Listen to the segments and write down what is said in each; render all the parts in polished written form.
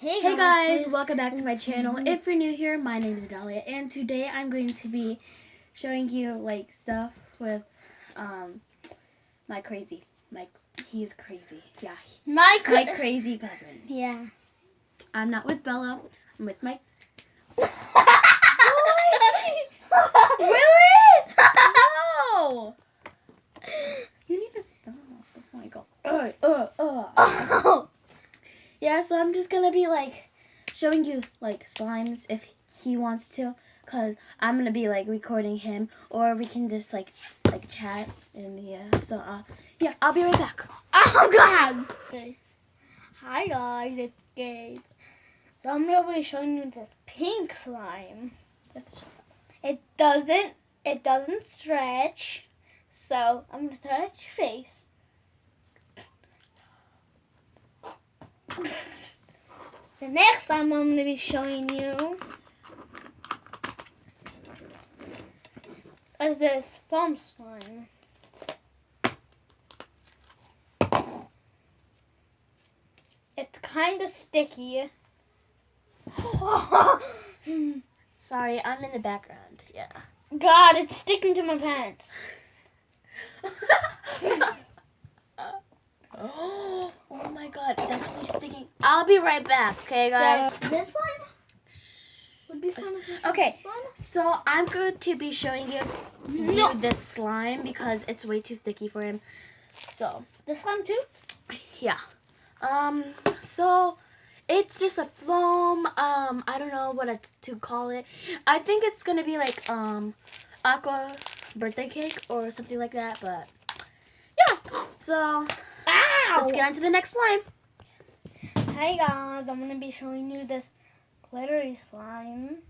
Hey guys, welcome back to my channel. If you're new here, my name is Dahlia, and today I'm going to be showing you like stuff with he's crazy. Yeah. My crazy cousin. Yeah. I'm not with Bella. I'm with my Really? No. You need to stop before I go. Yeah, so I'm just gonna be like showing you like slimes if he wants to, cause I'm gonna be like recording him, or we can just like chat in the so yeah, I'll be right back. Oh God. Okay. Hi guys, it's Gabe. So I'm gonna be showing you this pink slime. It doesn't stretch. So I'm gonna throw it at your face. The next slime I'm gonna be showing you is this foam slime. It's kind of sticky. Sorry, I'm in the background. Yeah. God, it's sticking to my pants. Oh my God, it's actually sticking. I'll be right back, okay, guys? This slime would be fun. Okay, so I'm going to be showing you this slime because it's way too sticky for him. So this slime too? Yeah. So it's just a foam. I don't know what to call it. I think it's gonna be like aqua birthday cake or something like that. But yeah. So let's get on to the next slime. Hey guys, I'm gonna be showing you this glittery slime.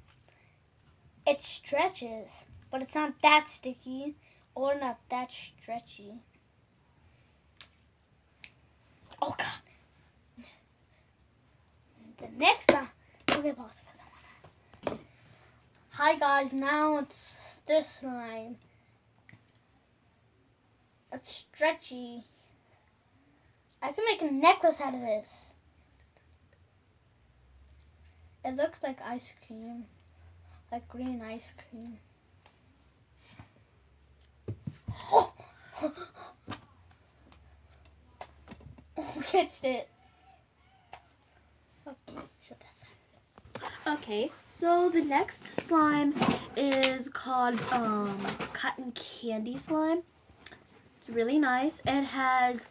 It stretches, but it's not that sticky or not that stretchy. Oh God. The next time, okay, pause because I wanna. Hi guys, now it's this slime. It's stretchy. I can make a necklace out of this. It looks like ice cream, like green ice cream. Oh, catched it. Okay, show that side. Okay, so the next slime is called cotton candy slime. It's really nice. It has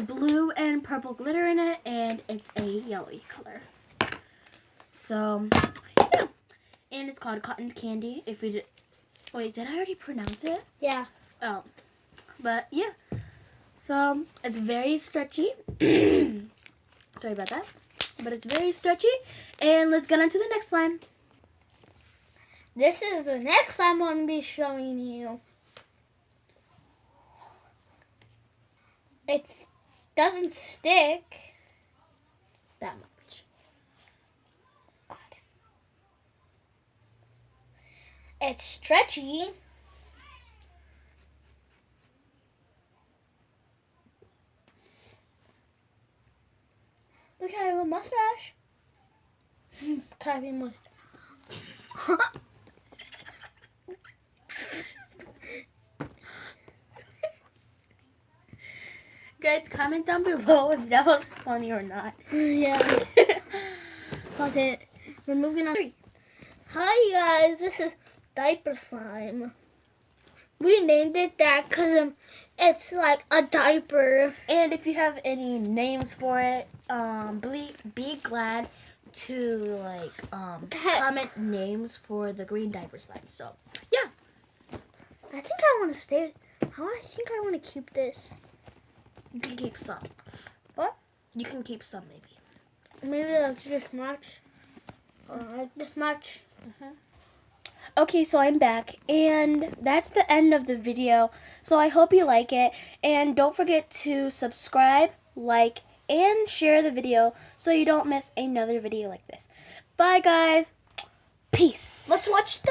blue and purple glitter in it, and it's a yellowy color. So yeah, and it's called cotton candy. If we did, wait, did I already pronounce it? Yeah. Oh, but yeah. So it's very stretchy. Sorry about that. But it's very stretchy. And let's get on to the next slime. This is the next slime I'm going to be showing you. It doesn't stick that much. God. It's stretchy. Look, I have a mustache. Can I have a mustache? Guys, comment down below if that was funny or not. Yeah. Pause it. We're moving on. Hi guys, this is diaper slime. We named it that because it's like a diaper. And if you have any names for it, be glad to like comment names for the green diaper slime. So yeah. I think I want to stay. I think I want to keep this. You can keep some. What? You can keep some maybe. Maybe like this much. Like this much. Okay, so I'm back, and that's the end of the video. So I hope you like it, and don't forget to subscribe, like, and share the video so you don't miss another video like this. Bye, guys. Peace. Let's watch the